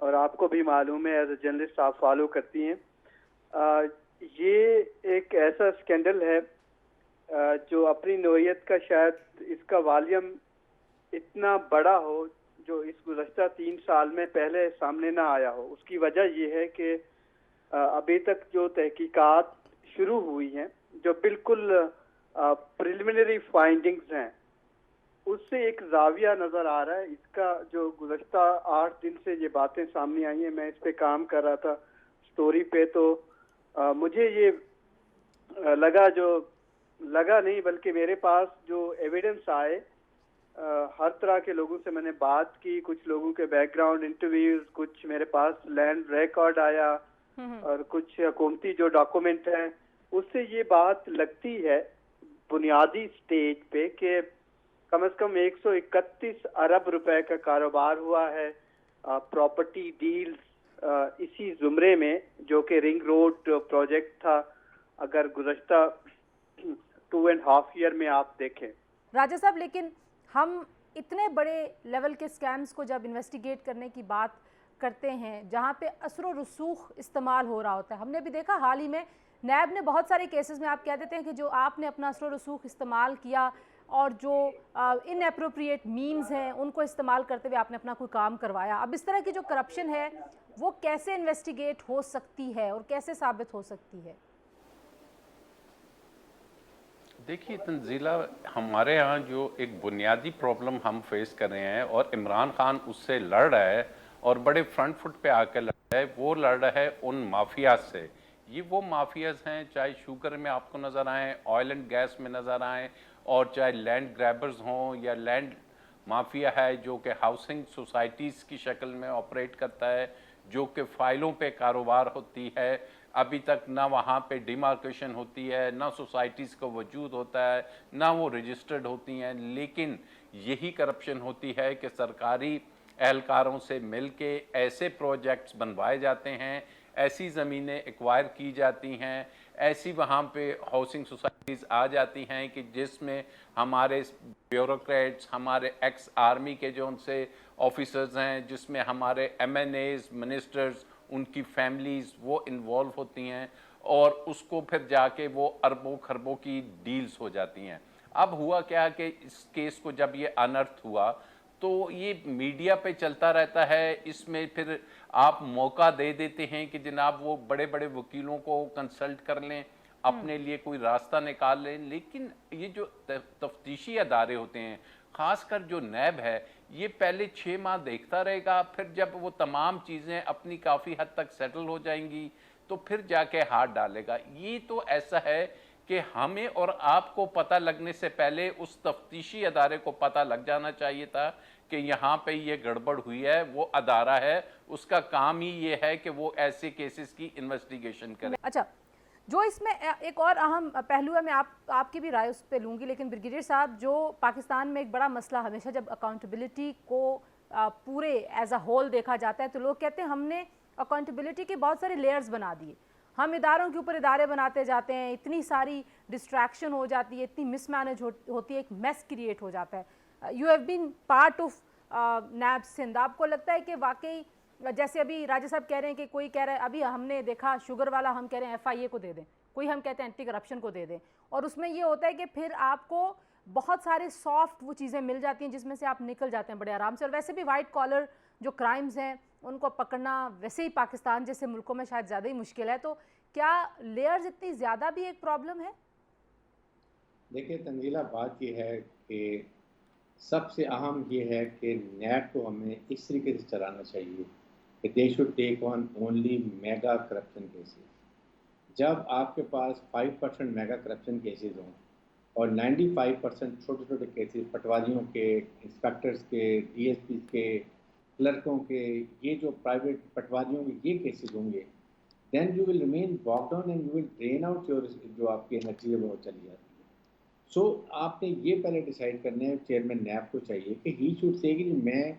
اور آپ کو بھی معلوم ہے ایز اے جرنلسٹ آپ فالو کرتی ہیں. یہ ایک ایسا اسکینڈل ہے جو اپنی نوعیت کا شاید اس کا والیوم اتنا بڑا ہو جو اس گزشتہ 3 سال میں پہلے سامنے نہ آیا ہو. اس کی وجہ یہ ہے کہ ابھی تک جو تحقیقات شروع ہوئی ہیں جو بالکل پریلیمنری فائنڈنگز ہیں اس سے ایک زاویہ نظر آ رہا ہے. اس کا جو گزشتہ 8 دن سے یہ باتیں سامنے آئی ہیں, میں اس پہ کام کر رہا تھا سٹوری پہ, تو مجھے یہ لگا نہیں بلکہ میرے پاس جو ایویڈنس آئے, ہر طرح کے لوگوں سے میں نے بات کی, کچھ لوگوں کے بیک گراؤنڈ انٹرویوز, کچھ میرے پاس لینڈ ریکارڈ آیا اور کچھ حکومتی جو ڈاکومنٹ ہیں, اس سے یہ بات لگتی ہے بنیادی سٹیج پہ کہ کم از کم 131 ارب روپے کا کاروبار ہوا ہے پراپرٹی ڈیلز اسی زمرے میں, جو کہ رنگ روڈ پروجیکٹ تھا. اگر گزشتہ 2.5 ایئر میں آپ دیکھیں راجہ صاحب, لیکن ہم اتنے بڑے لیول کے سکیمز کو جب انویسٹیگیٹ کرنے کی بات کرتے ہیں جہاں پہ اثر و رسوخ استعمال ہو رہا ہوتا ہے, ہم نے بھی دیکھا حال ہی میں نیب نے بہت سارے کیسز میں آپ کہہ دیتے ہیں کہ جو آپ نے اپنا اثر و رسوخ استعمال کیا اور جو ان اپروپریٹ مینز ہیں ان کو استعمال کرتے ہوئے آپ نے اپنا کوئی کام کروایا. اب اس طرح کی جو کرپشن ہے وہ کیسے انویسٹیگیٹ ہو سکتی ہے اور کیسے ثابت ہو سکتی ہے؟ دیکھیے تنزیلہ, ہمارے ہاں جو ایک بنیادی پرابلم ہم فیس کر رہے ہیں اور عمران خان اس سے لڑ رہا ہے اور بڑے فرنٹ فٹ پہ آ کے لڑ رہا ہے, وہ لڑ رہا ہے ان مافیاز سے. یہ وہ مافیاز ہیں چاہے شوگر میں آپ کو نظر آئیں, آئل اینڈ گیس میں نظر آئیں, اور چاہے لینڈ گریبرز ہوں یا لینڈ مافیا ہے جو کہ ہاؤسنگ سوسائٹیز کی شکل میں آپریٹ کرتا ہے, جو کہ فائلوں پہ کاروبار ہوتی ہے. ابھی تک نہ وہاں پہ ڈیمارکیشن ہوتی ہے, نہ سوسائٹیز کا وجود ہوتا ہے, نہ وہ رجسٹرڈ ہوتی ہیں, لیکن یہی کرپشن ہوتی ہے کہ سرکاری اہلکاروں سے مل کے ایسے پروجیکٹس بنوائے جاتے ہیں, ایسی زمینیں ایکوائر کی جاتی ہیں, ایسی وہاں پہ ہاؤسنگ سوسائٹیز آ جاتی ہیں کہ جس میں ہمارے بیوروکریٹس, ہمارے ایکس آرمی کے جو ان سے آفیسرز ہیں, جس میں ہمارے ایم این ایز, منسٹرز, ان کی فیملیز وہ انوالو ہوتی ہیں, اور اس کو پھر جا کے وہ اربوں خربوں کی ڈیلز ہو جاتی ہیں. اب ہوا کیا کہ اس کیس کو جب یہ انرتھ ہوا تو یہ میڈیا پہ چلتا رہتا ہے, اس میں پھر آپ موقع دے دیتے ہیں کہ جناب وہ بڑے بڑے وکیلوں کو کنسلٹ کر لیں, اپنے لیے کوئی راستہ نکال لیں. لیکن یہ جو تفتیشی ادارے ہوتے ہیں, خاص کر جو نیب ہے, یہ پہلے 6 ماہ دیکھتا رہے گا, پھر جب وہ تمام چیزیں اپنی کافی حد تک سیٹل ہو جائیں گی تو پھر جا کے ہاتھ ڈالے گا. یہ تو ایسا ہے کہ ہمیں اور آپ کو پتہ لگنے سے پہلے اس تفتیشی ادارے کو پتہ لگ جانا چاہیے تھا کہ یہاں پہ یہ گڑبڑ ہوئی ہے. وہ ادارہ ہے, اس کا کام ہی یہ ہے کہ وہ ایسے کیسز کی انویسٹیگیشن کرے. اچھا, جو اس میں ایک اور اہم پہلو ہے, میں آپ کی بھی رائے اس پہ لوں گی, لیکن بریگیڈیئر صاحب, جو پاکستان میں ایک بڑا مسئلہ ہمیشہ جب اکاؤنٹیبلٹی کو پورے ایز اے ہول دیکھا جاتا ہے تو لوگ کہتے ہیں ہم نے اکاؤنٹیبلٹی کے بہت سارے لیئرز بنا دیے, ہم اداروں کے اوپر ادارے بناتے جاتے ہیں, اتنی ساری ڈسٹریکشن ہو جاتی ہے, اتنی مس مینج ہوتی ہے, ایک میس کریٹ ہو جاتا ہے. You have been part of NAB Sindh, آپ کو لگتا ہے کہ واقعی جیسے ابھی راجہ صاحب کہہ رہے ہیں کہ کوئی کہہ رہا ہے, ابھی ہم نے دیکھا شوگر والا, ہم کہہ رہے ہیں ایف آئی اے کو دے دیں, کوئی ہم کہتے ہیں اینٹی کرپشن کو دے دیں, اور اس میں یہ ہوتا ہے کہ پھر آپ کو بہت سارے سافٹ وہ چیزیں مل جاتی ہیں جس میں سے آپ نکل جاتے ہیں بڑے آرام سے. اور ویسے بھی وائٹ کالر جو کرائمز ہیں ان کو پکڑنا ویسے ہی پاکستان جیسے ملکوں میں شاید زیادہ ہی مشکل ہے, تو کیا لیئرز اتنی زیادہ بھی ایک پرابلم ہے؟ دیکھیں تنزیلہ, بات یہ ہے کہ سب سے اہم یہ ہے کہ نیب کو ہمیں اس طریقے سے چلانا چاہیے کہ they should take on only mega corruption cases. جب آپ کے پاس 5% میگا کرپشن کیسز ہوں اور 95% چھوٹے چھوٹے کیسز, پٹواریوں کے, انسپیکٹرز کے, ڈی ایس پیز کے, کلرکوں کے, یہ جو پرائیویٹ پٹواریوں کے یہ کیسز ہوں گے, دین یو ول ریمین باک down and you will drain out your جو آپ کی انرجی ہے وہ چلی جاتی ہے. سو آپ نے یہ پہلے ڈیسائیڈ کرنا ہے, چیئرمین نیب کو چاہیے کہ ہی شوڈ سے کہ میں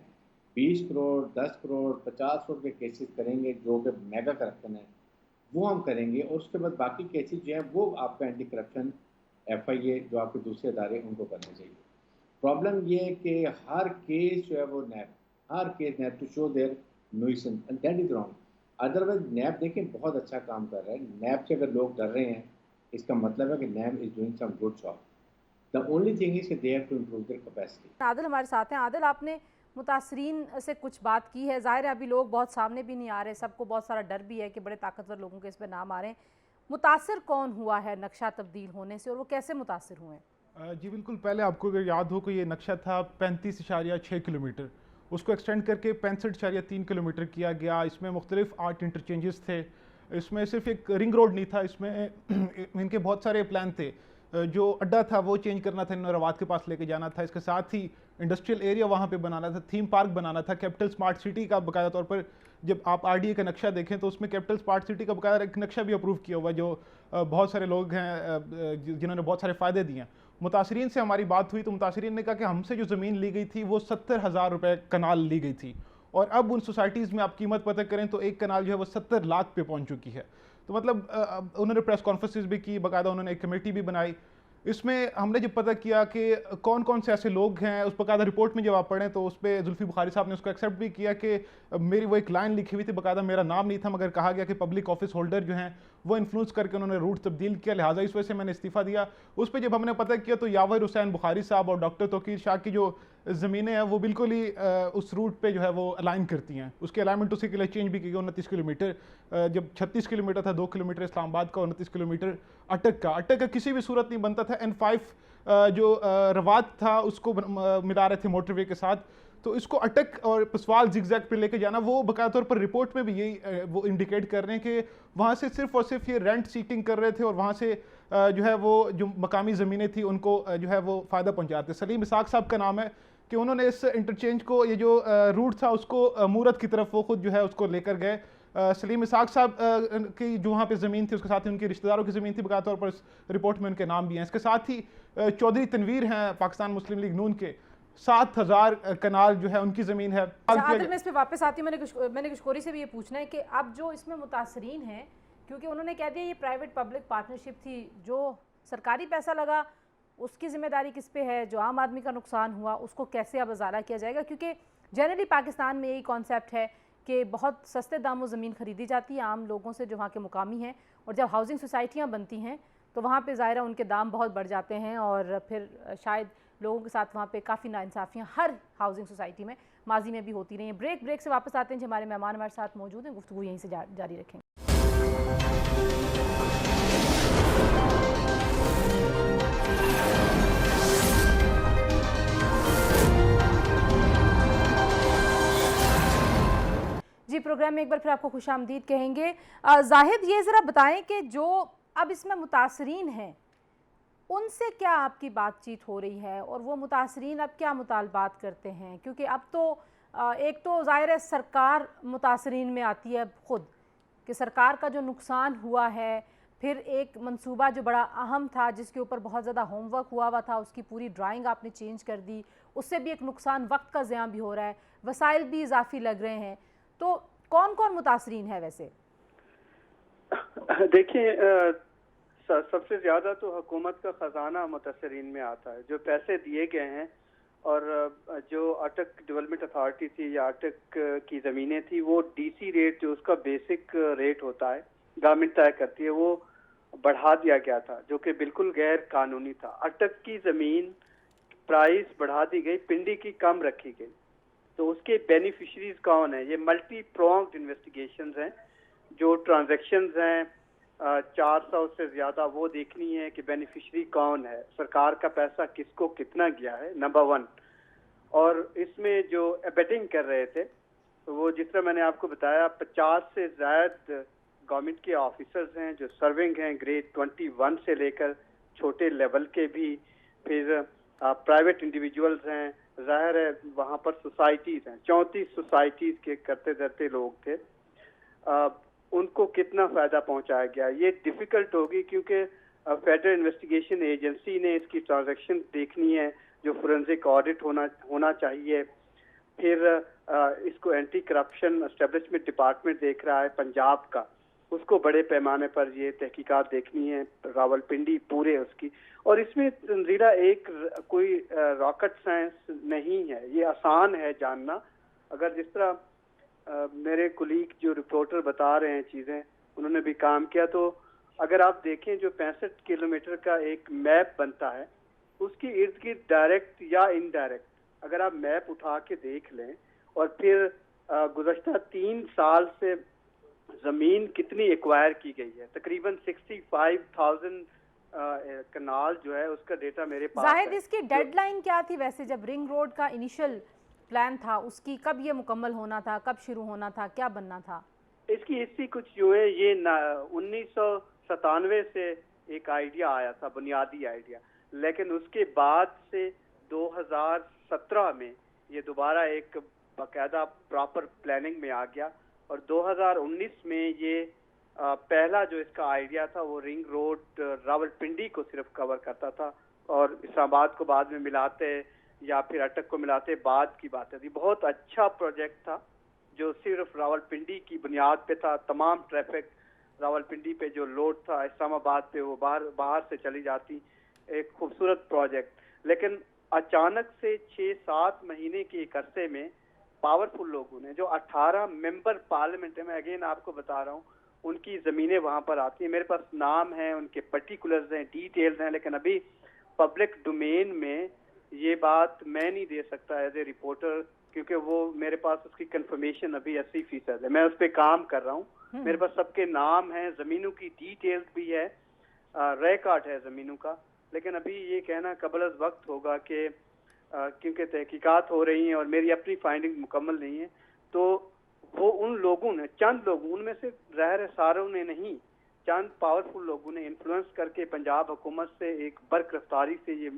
20 کروڑ 10 کروڑ 50 کروڑ کے کیسز کریں گے جو کہ میگا کرپشن ہے, وہ ہم کریں گے, اور اس کے بعد باقی کیسز جو ہیں وہ آپ کا اینٹی کرپشن ایف آئی اے جو آپ کے دوسرے ادارے ان کو کرنا چاہیے. پرابلم یہ ہے کہ ہر کیس جو ہے وہ نیب, ہر case NAB to show their nuisance, and that is wrong. Otherwise NAB دیکھیں بہت اچھا کام کر رہا ہے. نیب سے اگر لوگ ڈر رہے ہیں اس کا مطلب ہے کہ NAB is doing some good job. The only thing is کہ they have to improve their capacity. Adil ہمارے ساتھ ہیں. عادل، آپ نے متاثرین سے کچھ بات کی ہے. ظاہر ہے ابھی لوگ بہت سامنے بھی نہیں آ رہے، سب کو بہت سارا ڈر بھی ہے کہ بڑے طاقتور لوگوں کے اس پہ نام آ رہے ہیں. متاثر کون ہوا ہے نقشہ تبدیل ہونے سے اور وہ کیسے متاثر ہوئے ہیں؟ جی بالکل. پہلے آپ کو اگر یاد ہو کہ یہ نقشہ تھا 35.6 کلومیٹر، اس کو ایکسٹینڈ کر کے 65.3 کلومیٹر کیا گیا. اس میں مختلف 8 انٹرچینجز تھے. اس میں صرف ایک رنگ روڈ نہیں تھا، اس میں ان کے بہت سارے پلان تھے. جو اڈا تھا وہ چینج کرنا تھا، انہوں نے رواد کے پاس لے کے جانا تھا. اس کے ساتھ ہی انڈسٹریل ایریا وہاں پہ بنانا تھا، تھیم پارک بنانا تھا. کیپٹل اسمارٹ سٹی کا باقاعدہ طور پر جب آپ آر ڈی اے کا نقشہ دیکھیں تو اس میں کیپٹل اسمارٹ سٹی کا باقاعدہ ایک نقشہ بھی اپروو کیا ہوا ہے، جو بہت سارے لوگ ہیں جنہوں نے بہت سارے فائدے دیے ہیں. متاثرین سے ہماری بات ہوئی تو متاثرین نے کہا کہ ہم سے جو زمین لی گئی تھی وہ 70,000 روپے کنال لی گئی تھی، اور اب ان سوسائٹیز میں آپ قیمت پتہ کریں تو ایک کنال جو ہے وہ 70 لاکھ پہ پہنچ چکی ہے. تو مطلب انہوں نے پریس کانفرنسز بھی کی، باقاعدہ انہوں نے ایک کمیٹی بھی بنائی. اس میں ہم نے جب پتہ کیا کہ کون کون سے ایسے لوگ ہیں، اس باقاعدہ رپورٹ میں جب آپ پڑھیں تو اس پہ زلفی بخاری صاحب نے اس کو ایکسیپٹ بھی کیا کہ میری وہ ایک لائن لکھی ہوئی تھی، باقاعدہ میرا نام نہیں تھا، مگر کہا گیا کہ پبلک آفس ہولڈر جو ہیں وہ انفلوئنس کر کے انہوں نے روٹ تبدیل کیا، لہٰذا اس وجہ سے میں نے استعفیٰ دیا. اس پہ جب ہم نے پتہ کیا تو یاور حسین بخاری صاحب اور ڈاکٹر توقیر شاہ کی جو زمینیں ہیں وہ بالکل ہی اس روٹ پہ جو ہے وہ الائن کرتی ہیں. اس کے الائنمنٹ اسی کے لیے چینج بھی کی گئی. 29 کلومیٹر جب 36 کلومیٹر تھا، 2 کلومیٹر اسلام آباد کا، 29 کلومیٹر اٹک کا کسی بھی صورت نہیں بنتا تھا. N5 جو رواد تھا اس کو ملا رہے تھے موٹر وے کے ساتھ، تو اس کو اٹک اور پسوال زگ زیگ پہ لے کے جانا، وہ باقاعدہ طور پر رپورٹ میں بھی یہی وہ انڈیکیٹ کر رہے ہیں کہ وہاں سے صرف اور صرف یہ رینٹ سیکنگ کر رہے تھے اور وہاں سے جو ہے وہ جو مقامی زمینیں تھیں ان کو جو ہے وہ فائدہ پہنچاتے. سلیم اسحاق صاحب کا نام ہے کہ انہوں نے اس انٹرچینج کو، یہ جو روٹ تھا اس کو مورت کی طرف وہ خود جو ہے اس کو لے کر گئے. سلیم اسحاق صاحب کی جو وہاں پہ زمین تھی، اس کے ساتھ ہی ان کے رشتہ داروں کی زمین تھی، باقاعدہ طور پر اس رپورٹ میں ان کے نام بھی ہیں. اس کے ساتھ ہی چودھری تنویر ہیں پاکستان مسلم لیگ نون کے، 7,000 کنال جو ہے ان کی زمین ہے. عادل، میں اس پہ واپس آتی ہوں. میں نے کشکوری سے بھی یہ پوچھنا ہے کہ اب جو اس میں متاثرین ہیں، کیونکہ انہوں نے کہہ دیا یہ پرائیویٹ پبلک پارٹنرشپ تھی، جو سرکاری پیسہ لگا اس کی ذمہ داری کس پہ ہے، جو عام آدمی کا نقصان ہوا اس کو کیسے اب ازالہ کیا جائے گا؟ کیونکہ جنرلی پاکستان میں یہی کانسیپٹ ہے کہ بہت سستے داموں زمین خریدی جاتی ہے عام لوگوں سے جو وہاں کے مقامی ہیں، اور جب ہاؤسنگ سوسائٹیاں بنتی ہیں تو وہاں پہ ظاہرہ ان کے دام بہت بڑھ جاتے ہیں، اور پھر شاید لوگوں کے ساتھ وہاں پہ کافی ناانصافیاں ہر ہاؤسنگ سوسائٹی میں ماضی میں بھی ہوتی رہی ہیں. بریک سے واپس آتے ہیں جی. ہمارے مہمان ہمارے ساتھ موجود ہیں، گفتگو یہیں سے جاری رکھیں گے. جی پروگرام میں ایک بار پھر آپ کو خوش آمدید کہیں گے. زاہد، یہ ذرا بتائیں کہ جو اب اس میں متاثرین ہیں ان سے کیا آپ کی بات چیت ہو رہی ہے، اور وہ متاثرین اب کیا مطالبات کرتے ہیں؟ کیونکہ اب تو ایک تو ظاہر ہے سرکار متاثرین میں آتی ہے خود کہ سرکار کا جو نقصان ہوا ہے، پھر ایک منصوبہ جو بڑا اہم تھا جس کے اوپر بہت زیادہ ہوم ورک ہوا تھا، اس کی پوری ڈرائنگ آپ نے چینج کر دی، اس سے بھی ایک نقصان، وقت کا ضیاع بھی ہو رہا ہے، وسائل بھی اضافی لگ رہے ہیں. تو کون کون متاثرین ہے ویسے؟ دیکھیں، سب سے زیادہ تو حکومت کا خزانہ متاثرین میں آتا ہے. جو پیسے دیے گئے ہیں اور جو اٹک ڈیولپمنٹ اتھارٹی تھی یا اٹک کی زمینیں تھی، وہ ڈی سی ریٹ جو اس کا بیسک ریٹ ہوتا ہے گورنمنٹ طے کرتی ہے، وہ بڑھا دیا گیا تھا جو کہ بالکل غیر قانونی تھا. اٹک کی زمین پرائز بڑھا دی گئی، پنڈی کی کم رکھی گئی. تو اس کے بینیفیشریز کون ہیں؟ یہ ملٹی پرونگڈ انویسٹیگیشنز ہیں. جو ٹرانزیکشنز ہیں 400 سے زیادہ، وہ دیکھنی ہے کہ بینیفیشری کون ہے، سرکار کا پیسہ کس کو کتنا گیا ہے، نمبر 1. اور اس میں جو ایبیٹنگ کر رہے تھے وہ جس طرح میں نے آپ کو بتایا 50 سے زائد گورنمنٹ کے آفیسرز ہیں جو سرونگ ہیں گریڈ 21 سے لے کر چھوٹے لیول کے بھی. پھر پرائیویٹ انڈیویجولز ہیں، ظاہر ہے وہاں پر سوسائٹیز ہیں، 34 سوسائٹیز کے کرتے دھرتے لوگ تھے. ان کو کتنا فائدہ پہنچایا گیا یہ ڈیفیکلٹ ہوگی، کیونکہ فیڈرل انویسٹیگیشن ایجنسی نے اس کی ٹرانزیکشن دیکھنی ہے، جو فورنزک آڈٹ ہونا چاہیے. پھر اس کو اینٹی کرپشن اسٹیبلشمنٹ ڈپارٹمنٹ دیکھ رہا ہے پنجاب کا، اس کو بڑے پیمانے پر یہ تحقیقات دیکھنی ہے، راولپنڈی پورے اس کی. اور اس میں تنزیلہ ایک کوئی راکٹ سائنس نہیں ہے، یہ آسان ہے جاننا. اگر جس طرح میرے کولیگ جو رپورٹر بتا رہے ہیں چیزیں انہوں نے بھی کام کیا. تو اگر آپ دیکھیں جو 65 کلومیٹر کا ایک میپ بنتا ہے اس کی ارد گرد ڈائریکٹ یا انڈائریکٹ اگر آپ میپ اٹھا کے دیکھ لیں اور پھر گزشتہ 3 سال سے زمین کتنی ایکوائر کی گئی ہے, تقریباً 65,000 کنال جو ہے اس کا ڈیٹا میرے پاس ہے. زاہد اس کی ڈیڈ لائن کیا تھی ویسے جب رنگ روڈ کا انیشل پلان تھا, اس کی کب یہ مکمل ہونا تھا, کب شروع ہونا تھا, کیا بننا تھا؟ اس کی ہسٹری کچھ جو ہے یہ 1997 سے ایک آئیڈیا آیا تھا, بنیادی آئیڈیا, لیکن اس کے بعد سے 2017 میں یہ دوبارہ ایک باقاعدہ پراپر پلاننگ میں آ گیا اور 2019 میں یہ پہلا جو اس کا آئیڈیا تھا وہ رنگ روڈ راولپنڈی کو صرف کور کرتا تھا اور اسلام آباد کو بعد میں ملاتے یا پھر اٹک کو ملاتے بعد کی بات تھی. بہت اچھا پروجیکٹ تھا جو صرف راولپنڈی کی بنیاد پہ تھا. تمام ٹریفک راولپنڈی پہ جو لوڈ تھا اسلام آباد پہ وہ باہر سے چلی جاتی. ایک خوبصورت پروجیکٹ, لیکن اچانک سے 6-7 مہینے کے ایک عرصے میں پاورفل لوگوں نے جو 18 ممبر پارلیمنٹ ہے, میں اگین آپ کو بتا رہا ہوں, ان کی زمینیں وہاں پر آتی ہیں. میرے پاس نام ہیں, ان کے پرٹیکولرز ہیں, ڈیٹیلز ہیں, لیکن ابھی پبلک ڈومین میں یہ بات میں نہیں دے سکتا ایز اے رپورٹر کیونکہ وہ میرے پاس اس کی کنفرمیشن ابھی 80% ہے. میں اس پہ کام کر رہا ہوں, میرے پاس سب کے نام ہیں, زمینوں کی ڈیٹیلز بھی ہے, ریکارڈ ہے زمینوں کا, لیکن ابھی یہ کہنا قبل از وقت ہوگا کہ کیونکہ تحقیقات ہو رہی ہیں اور میری اپنی فائنڈنگ مکمل نہیں ہے. تو وہ ان لوگوں نے, چند لوگوں, ان میں سے ظاہر ساروں نے نہیں, چند پاورفل لوگوں نے انفلوئنس کر کے پنجاب حکومت سے ایک برق رفتاری سے یہ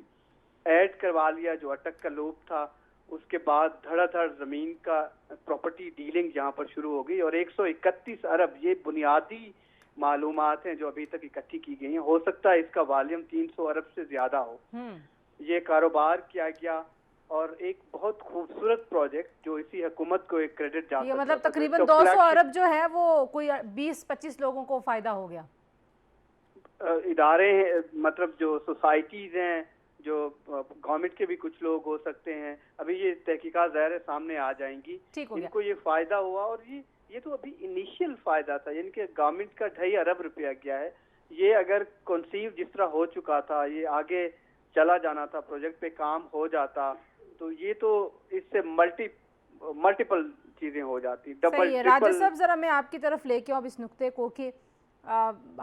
ایڈ کروا لیا جو اٹک کا لوپ تھا. اس کے بعد دھڑا دھڑ زمین کا پراپرٹی ڈیلنگ یہاں پر شروع ہو گئی اور 131 ارب یہ بنیادی معلومات ہیں جو ابھی تک اکٹھی کی گئی ہیں. ہو سکتا ہے اس کا والیوم 300 ارب سے زیادہ ہو. یہ کاروبار کیا گیا اور ایک بہت خوبصورت پروجیکٹ جو اسی حکومت کو ایک کریڈٹ جاتا ہے. یہ مطلب تقریباً 200 ارب جو ہے وہ کوئی 20-25 لوگوں کو فائدہ ہو گیا. ادارے ہیں, مطلب جو سوسائٹیز ہیں, جو گورنمنٹ کے بھی کچھ لوگ ہو سکتے ہیں, ابھی یہ تحقیقات ظاہر سامنے آ جائیں گی. ان کو یہ فائدہ ہوا اور یہ تو ابھی انیشیل فائدہ تھا, یعنی کہ گورنمنٹ کا 2.5 ارب روپیہ گیا ہے. یہ اگر کنسیو جس طرح ہو چکا تھا, یہ آگے چلا جانا تھا, پروجیکٹ پہ کام ہو جاتا, تو یہ تو اس سے ملٹیپل چیزیں ہو جاتی. صحیح ہے. راجہ صاحب ذرا میں آپ کی طرف لے کے اب اس نقطے کو کہ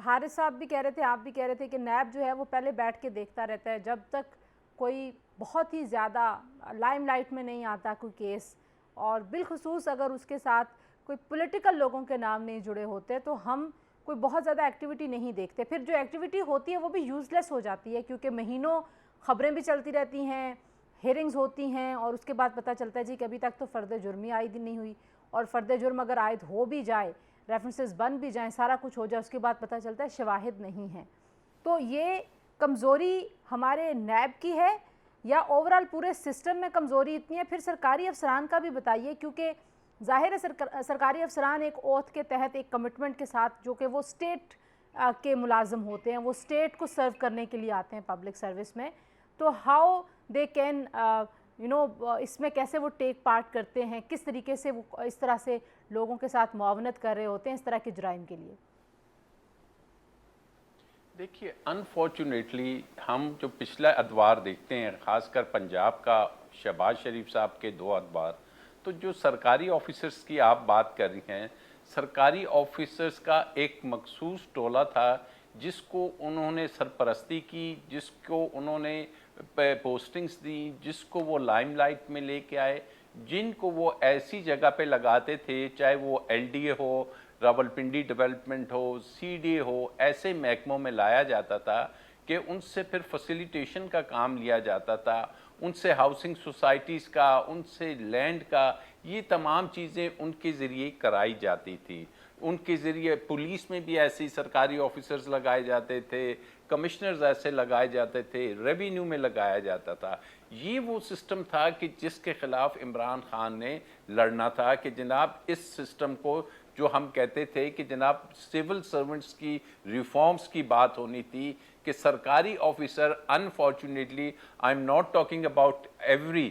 حارث صاحب بھی کہہ رہے تھے, آپ بھی کہہ رہے تھے کہ نیب جو ہے وہ پہلے بیٹھ کے دیکھتا رہتا ہے جب تک کوئی بہت ہی زیادہ لائم لائٹ میں نہیں آتا کوئی کیس, اور بالخصوص اگر اس کے ساتھ کوئی پولیٹیکل لوگوں کے نام نہیں جڑے ہوتے تو ہم کوئی بہت زیادہ ایکٹیویٹی نہیں دیکھتے. پھر جو ایکٹیویٹی ہوتی ہے وہ بھی یوز لیس ہو جاتی ہے کیونکہ مہینوں خبریں بھی چلتی رہتی ہیں, ہیئرنگز ہوتی ہیں, اور اس کے بعد پتہ چلتا ہے جی کہ ابھی تک تو فرد جرمی عائد نہیں ہوئی, اور فرد جرم اگر عائد ہو بھی جائے, ریفرنسز بن بھی جائیں, سارا کچھ ہو جائے, اس کے بعد پتہ چلتا ہے شواہد نہیں ہیں. تو یہ کمزوری ہمارے نیب کی ہے یا اوورال پورے سسٹم میں کمزوری اتنی ہے؟ پھر سرکاری افسران کا بھی بتائیے, کیونکہ ظاہر ہے سرکاری افسران ایک اوتھ کے تحت ایک کمٹمنٹ کے ساتھ جو کہ وہ اسٹیٹ کے ملازم ہوتے ہیں, وہ اسٹیٹ کو سرو کرنے کے لیے آتے ہیں پبلک سروس میں, تو ہاؤ دے کین اس میں کیسے وہ ٹیک پارٹ کرتے ہیں, کس طریقے سے وہ اس طرح سے لوگوں کے ساتھ معاونت کر رہے ہوتے ہیں اس طرح کے جرائم کے لیے؟ دیکھیے انفارچونیٹلی ہم جو پچھلا ادوار دیکھتے ہیں, خاص کر پنجاب کا شہباز شریف صاحب کے 2 ادوار, تو جو سرکاری آفیسرز کی آپ بات کر رہی ہیں, سرکاری آفیسرز کا ایک مخصوص ٹولہ تھا جس کو انہوں نے سرپرستی کی, جس کو انہوں نے پوسٹنگز دی, جس کو وہ لائم لائٹ میں لے کے آئے, جن کو وہ ایسی جگہ پہ لگاتے تھے, چاہے وہ LDA ہو, راولپنڈی ڈیولپمنٹ ہو, CDA ہو, ایسے محکموں میں لایا جاتا تھا کہ ان سے پھر فیسیلیٹیشن کا کام لیا جاتا تھا, ان سے ہاؤسنگ سوسائٹیز کا, ان سے لینڈ کا, یہ تمام چیزیں ان کے ذریعے کرائی جاتی تھی. ان کے ذریعے پولیس میں بھی ایسے سرکاری آفیسرز لگائے جاتے تھے, کمشنرز ایسے لگائے جاتے تھے, ریونیو میں لگایا جاتا تھا. یہ وہ سسٹم تھا کہ جس کے خلاف عمران خان نے لڑنا تھا کہ جناب اس سسٹم کو, جو ہم کہتے تھے کہ جناب سول سرونٹس کی ریفارمز کی بات ہونی تھی کہ سرکاری officer, unfortunately I am not talking about every,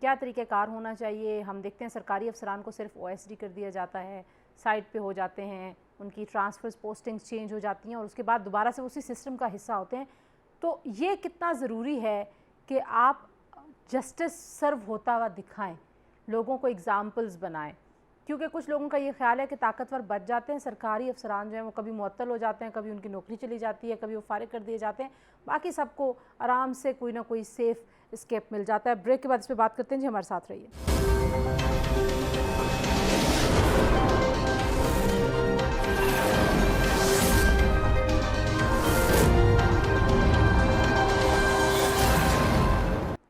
کیا طریقہ کار ہونا چاہیے؟ ہم دیکھتے ہیں سرکاری افسران کو صرف OSD کر دیا جاتا ہے، سائٹ پہ ہو جاتے ہیں، ان کی ٹرانسفرز پوسٹنگز چینج ہو جاتی ہیں اور اس کے بعد دوبارہ سے اسی سسٹم کا حصہ ہوتے ہیں. تو یہ کتنا ضروری ہے کہ آپ جسٹس سرو ہوتا ہوا دکھائیں، لوگوں کو اگزامپلز بنائیں؟ کیونکہ کچھ لوگوں کا یہ خیال ہے کہ طاقتور بچ جاتے ہیں، سرکاری افسران جو ہیں وہ کبھی معطل ہو جاتے ہیں، کبھی ان کی نوکری چلی جاتی ہے، کبھی وہ فارغ کر دیے جاتے ہیں، باقی سب کو آرام سے کوئی نہ کوئی سیف اسکیپ مل جاتا ہے. بریک کے بعد اس پہ بات کرتے ہیں. جی ہمارے ساتھ رہیے.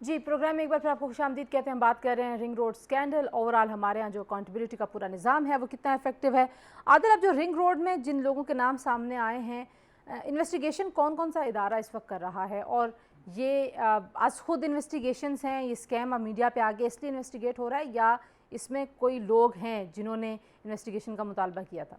جی پروگرام میں ایک بار پھر آپ کو خوش آمدید کہتے ہیں. ہم بات کر رہے ہیں رنگ روڈ سکینڈل. اوورآل ہمارے ہاں جو اکاؤنٹیبلٹی کا پورا نظام ہے وہ کتنا ایفیکٹو ہے. عادل، اب جو رنگ روڈ میں جن لوگوں کے نام سامنے آئے ہیں، انویسٹیگیشن کون کون سا ادارہ اس وقت کر رہا ہے؟ اور یہ از خود انویسٹیگیشنز ہیں، یہ اسکیم اب میڈیا پہ آگے اس لیے انویسٹیگیٹ ہو رہا ہے، یا اس میں کوئی لوگ ہیں جنہوں نے انویسٹیگیشن کا مطالبہ کیا تھا؟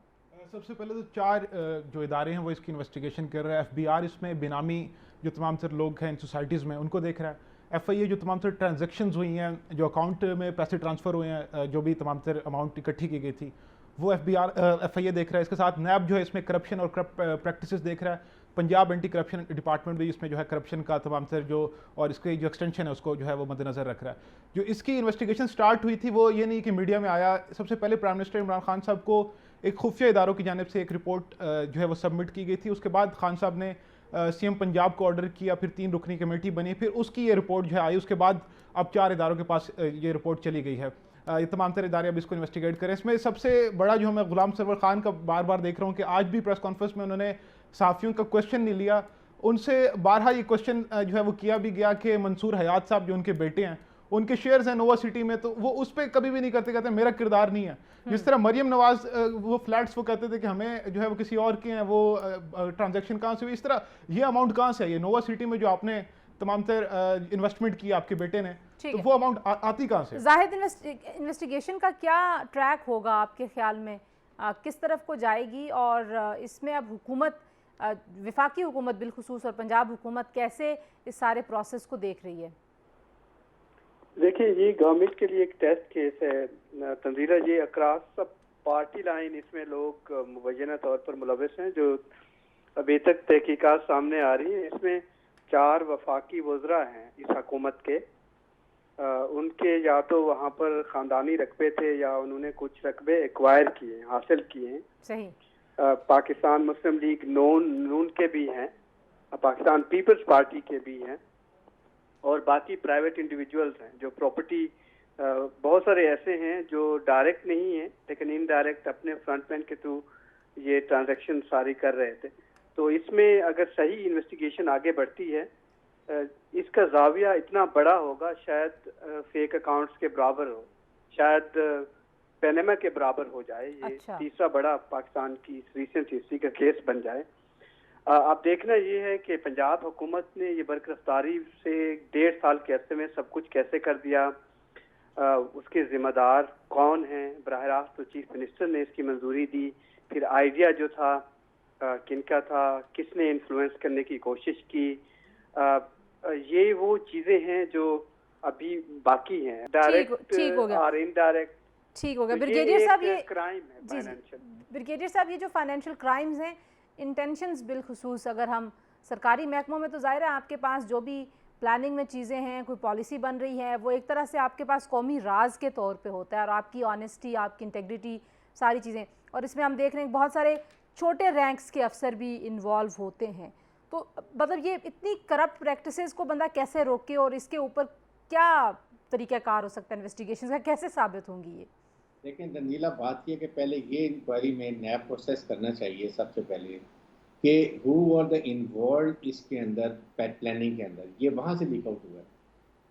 سب سے پہلے تو 4 جو ادارے ہیں وہ اس کی انویسٹیگیشن کر رہا ہے. FBI اس میں بینامی جو تمام تر لوگ ہیں ان سوسائٹیز میں ان کو دیکھ رہا ہے. FIA جو تمام تر ٹرانزیکشنز ہوئی ہیں، جو اکاؤنٹ میں پیسے ٹرانسفر ہوئے ہیں، جو بھی تمام تر اماؤنٹ اکٹھی کی گئی تھی، وہ FIA دیکھ رہا ہے. اس کے ساتھ نیب جو ہے اس میں کرپشن اور کرپٹ پریکٹسز دیکھ رہا ہے. پنجاب اینٹی کرپشن ڈپارٹمنٹ بھی اس میں جو ہے کرپشن کا تمام تر جو اور اس کی جو ایکسٹینشن ہے اس کو جو ہے وہ مد نظر رکھ رہا ہے. جو اس کی انویسٹیگیشن سٹارٹ ہوئی تھی وہ یہ نہیں کہ میڈیا میں آیا. سب سے پہلے پرائم منسٹر عمران خان صاحب کو ایک خفیہ اداروں کی جانب سے ایک رپورٹ جو ہے وہ سبمٹ کی گئی تھی. اس کے بعد خان صاحب نے CM پنجاب کو آرڈر کیا، پھر 3 رکنی کمیٹی بنی، پھر اس کی یہ رپورٹ جو ہے آئی. اس کے بعد اب 4 اداروں کے پاس یہ رپورٹ چلی گئی ہے. یہ تمام تر ادارے اب اس کو انویسٹیگیٹ کریں. اس میں سب سے بڑا جو میں غلام سرور خان کا بار بار دیکھ رہا ہوں کہ آج بھی پریس کانفرنس میں انہوں نے صحافیوں کا کوشچن نہیں لیا. ان سے بارہا یہ کوشچن جو ہے وہ کیا بھی گیا کہ منصور حیات صاحب جو ان کے بیٹے ہیں، ان کے شیئرز ہیں نووا سٹی میں، تو وہ اس پہ کبھی بھی نہیں کرتے، کہتے ہیں میرا کردار نہیں ہے. جس طرح مریم نواز وہ فلیٹس وہ کہتے تھے کہ ہمیں جو ہے وہ کسی اور کے ہیں، وہ ٹرانزیکشن کہاں سے ہوئی، اس طرح یہ اماؤنٹ کہاں سے ہے، یہ نووا سٹی میں جو آپ نے تمام تر انویسٹمنٹ کی آپ کے بیٹے نے، تو وہ اماؤنٹ آتی کہاں سے؟ زاہد، انویسٹیگیشن کا کیا ٹریک ہوگا آپ کے خیال میں؟ کس طرف کو جائے گی؟ اور اس میں اب حکومت، وفاقی حکومت بالخصوص اور پنجاب حکومت کیسے اس سارے پروسیس کو دیکھ رہی ہے؟ دیکھیں، یہ گورنمنٹ کے لیے ایک ٹیسٹ کیس ہے تنزیلہ. یہ اکراس سب پارٹی لائن اس میں لوگ مبینہ طور پر ملوث ہیں جو ابھی تک تحقیقات سامنے آ رہی ہیں. اس میں 4 وفاقی وزراء ہیں اس حکومت کے. ان کے یا تو وہاں پر خاندانی رقبے تھے یا انہوں نے کچھ رقبے ایکوائر کیے، حاصل کیے ہیں. صحیح. پاکستان مسلم لیگ نون کے بھی ہیں، پاکستان پیپلز پارٹی کے بھی ہیں، اور باقی پرائیویٹ انڈیویجولز ہیں جو پراپرٹی، بہت سارے ایسے ہیں جو ڈائریکٹ نہیں ہیں لیکن انڈائریکٹ اپنے فرنٹ مین کے تھرو یہ ٹرانزیکشن ساری کر رہے تھے. تو اس میں اگر صحیح انویسٹیگیشن آگے بڑھتی ہے، اس کا زاویہ اتنا بڑا ہوگا، شاید فیک اکاؤنٹس کے برابر ہو، شاید پینما کے برابر ہو جائے. یہ تیسرا بڑا پاکستان کی ریسنٹ ہسٹری کا کیس بن جائے. اب دیکھنا یہ ہے کہ پنجاب حکومت نے یہ برگرفتاری سے 1.5 سال کے عرصے میں سب کچھ کیسے کر دیا، اس کے ذمہ دار کون ہیں. براہ راست تو چیف منسٹر نے اس کی منظوری دی، پھر آئیڈیا جو تھا کن کا تھا، کس نے انفلوئنس کرنے کی کوشش کی. یہ وہ چیزیں ہیں جو ابھی باقی ہیں، ڈائریکٹ اور انڈائریکٹ. ٹھیک ہو گیا بریگیڈیئر صاحب. یہ کرائم ہے فائنینشیل. بریگیڈیئر صاحب، یہ جو فائنینشیل کرائمز ہیں، انٹینشنز بالخصوص اگر ہم سرکاری محکموں میں، تو ظاہر ہے آپ کے پاس جو بھی پلاننگ میں چیزیں ہیں، کوئی پالیسی بن رہی ہے، وہ ایک طرح سے آپ کے پاس قومی راز کے طور پہ ہوتا ہے، اور آپ کی آنیسٹی، آپ کی انٹیگریٹی، ساری چیزیں. اور اس میں ہم دیکھ رہے ہیں بہت سارے چھوٹے رینکس کے افسر بھی انوالو ہوتے ہیں. تو مطلب یہ اتنی کرپٹ پریکٹسز کو بندہ کیسے روکے، اور اس کے اوپر کیا طریقہ کار ہو سکتا ہے انویسٹیگیشن کا، کیسے ثابت ہوں گی یہ؟ لیکن تنزیلہ بات یہ کہ پہلے یہ انکوائری میں نیب پروسیس کرنا چاہیے سب سے پہلے کہ ہو آر دا انوالوڈ اس کے اندر پلاننگ کے اندر. یہ وہاں سے لیک آؤٹ ہوا ہے.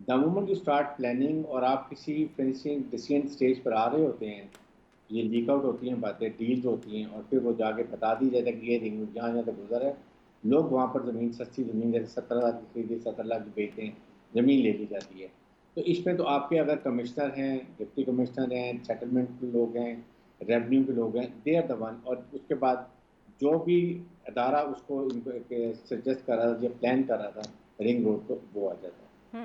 The moment you start planning اور آپ کسی فنشنگ ڈیسیژن اسٹیج پر آ رہے ہوتے ہیں، یہ لیک آؤٹ ہوتی ہیں باتیں، ڈیلز ہوتی ہیں، اور پھر وہ جا کے بتا دی جاتا ہے کہ یہ رنگ جہاں جہاں تک گزر ہے، لوگ وہاں پر زمین، سستی زمین جیسے 17 لاکھ کی خریدی، 17 لاکھ کی بیچتے ہیں، زمین لے لی جاتی ہے. تو اس میں تو آپ کے اگر کمشنر ہیں، ڈپٹی کمشنر ہیں، سیٹلمنٹ کے لوگ ہیں، ریونیو کے لوگ ہیں، دے آر دا ون. اور اس کے بعد جو بھی ادارہ اس کو سجیسٹ کر رہا تھا یا پلان کر رہا تھا رنگ روڈ کو، وہ آ جاتا ہے.